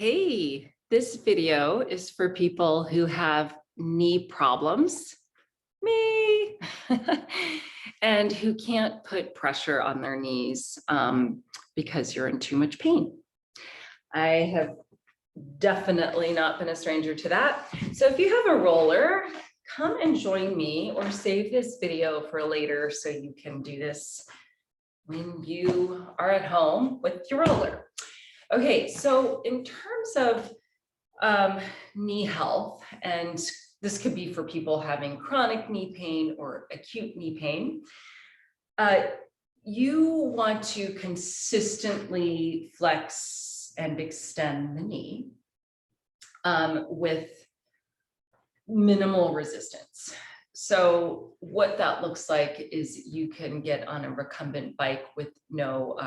Hey, this video is for people who have knee problems, me, and who can't put pressure on their knees because you're in too much pain. I have definitely not been a stranger to that. So if you have a roller, come and join me or save this video for later so you can do this when you are at home with your roller. Okay, so in terms of knee health, and this could be for people having chronic knee pain or acute knee pain, you want to consistently flex and extend the knee with minimal resistance. So what that looks like is you can get on a recumbent bike with no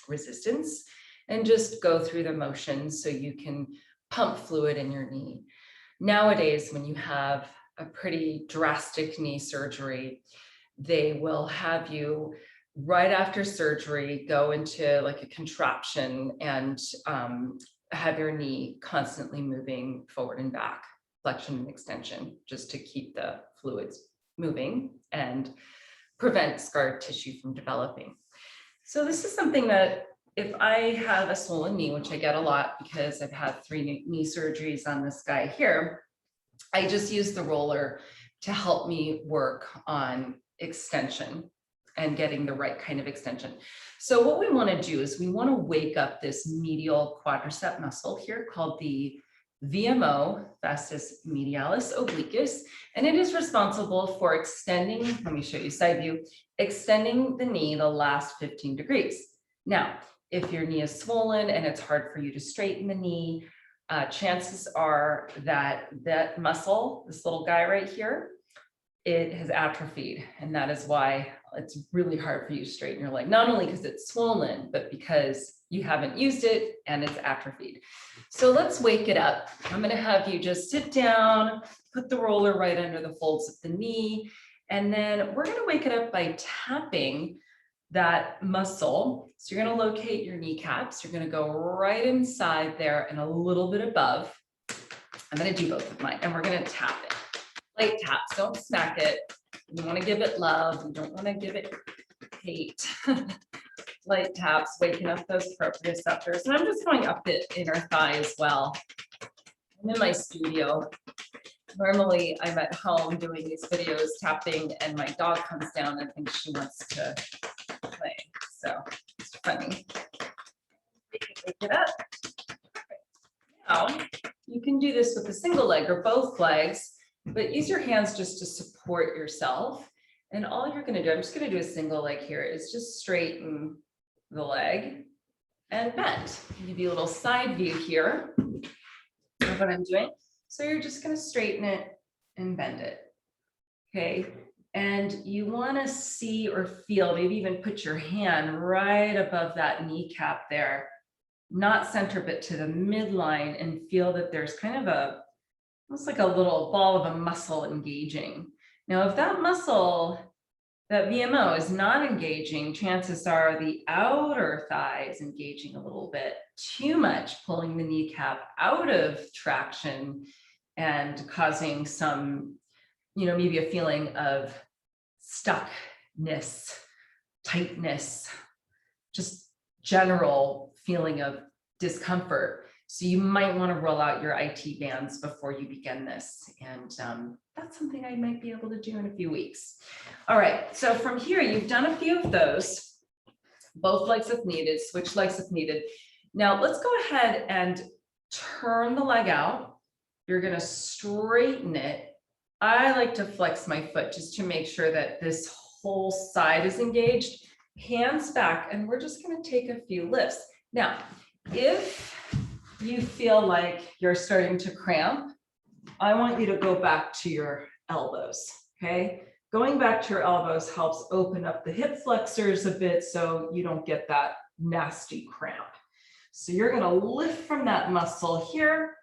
resistance and just go through the motions so you can pump fluid in your knee. Nowadays, when you have a pretty drastic knee surgery, they will have you right after surgery go into like a contraption and have your knee constantly moving forward and back, flexion and extension, just to keep the fluids moving and prevent scar tissue from developing. So this is something that if I have a swollen knee, which I get a lot because I've had 3 knee surgeries on this guy here, I just use the roller to help me work on extension and getting the right kind of extension. So what we want to do is we want to wake up this medial quadricep muscle here called the VMO, vastus medialis obliquus, and it is responsible for extending, let me show you side view, extending the knee the last 15 degrees. Now, if your knee is swollen and it's hard for you to straighten the knee, chances are that that muscle, this little guy right here, it has atrophied. And that is why it's really hard for you to straighten your leg, not only because it's swollen, but because you haven't used it and it's atrophied. So let's wake it up. I'm going to have you just sit down, put the roller right under the folds of the knee, and then we're going to wake it up by tapping that muscle. So you're going to locate your kneecaps. You're going to go right inside there and a little bit above. I'm going to do both of mine, and we're going to tap it. Light taps, don't smack it. You want to give it love. You don't want to give it hate. Light taps, waking up those proprioceptors. And I'm just going up the inner thigh as well. I'm in my studio. Normally I'm at home doing these videos tapping, and my dog comes down and thinks she wants to play. So it's funny. Wake it up. Now you can do this with a single leg or both legs, but use your hands just to support yourself. And all you're going to do, I'm just going to do a single leg here, is just straighten the leg and bend. I'll give you a little side view here of what I'm doing. So you're just going to straighten it and bend it. Okay. And you want to see or feel, maybe even put your hand right above that kneecap there, not center, but to the midline, and feel that there's kind of a, almost like a little ball of a muscle engaging. Now, if that muscle, that VMO is not engaging, chances are the outer thigh is engaging a little bit too much, pulling the kneecap out of traction and causing some, maybe a feeling of stuckness, tightness, just general feeling of discomfort. So you might want to roll out your IT bands before you begin this. And that's something I might be able to do in a few weeks. All right, so from here, you've done a few of those, both legs if needed, switch legs if needed. Now let's go ahead and turn the leg out. You're going to straighten it. I like to flex my foot just to make sure that this whole side is engaged. Hands back, and we're just going to take a few lifts. Now, if you feel like you're starting to cramp, I want you to go back to your elbows, okay? Going back to your elbows helps open up the hip flexors a bit so you don't get that nasty cramp. So you're gonna lift from that muscle here.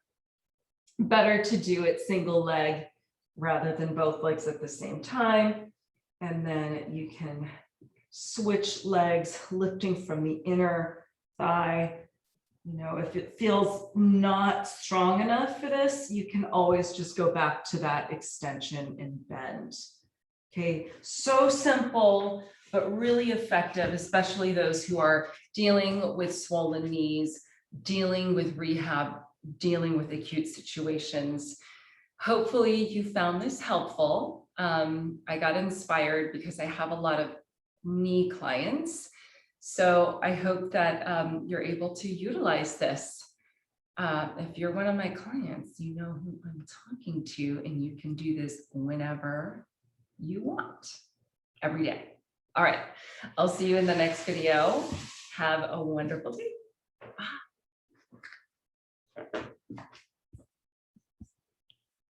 Better to do it single leg rather than both legs at the same time. And then you can switch legs, lifting from the inner thigh You know, if it feels not strong enough for this, you can always just go back to that extension and bend. Okay, so simple, but really effective, especially those who are dealing with swollen knees, dealing with rehab, dealing with acute situations. Hopefully you found this helpful. I got inspired because I have a lot of knee clients. So I hope that you're able to utilize this. If you're one of my clients, you know who I'm talking to, and you can do this whenever you want, every day. All right, I'll see you in the next video. Have a wonderful day. Bye.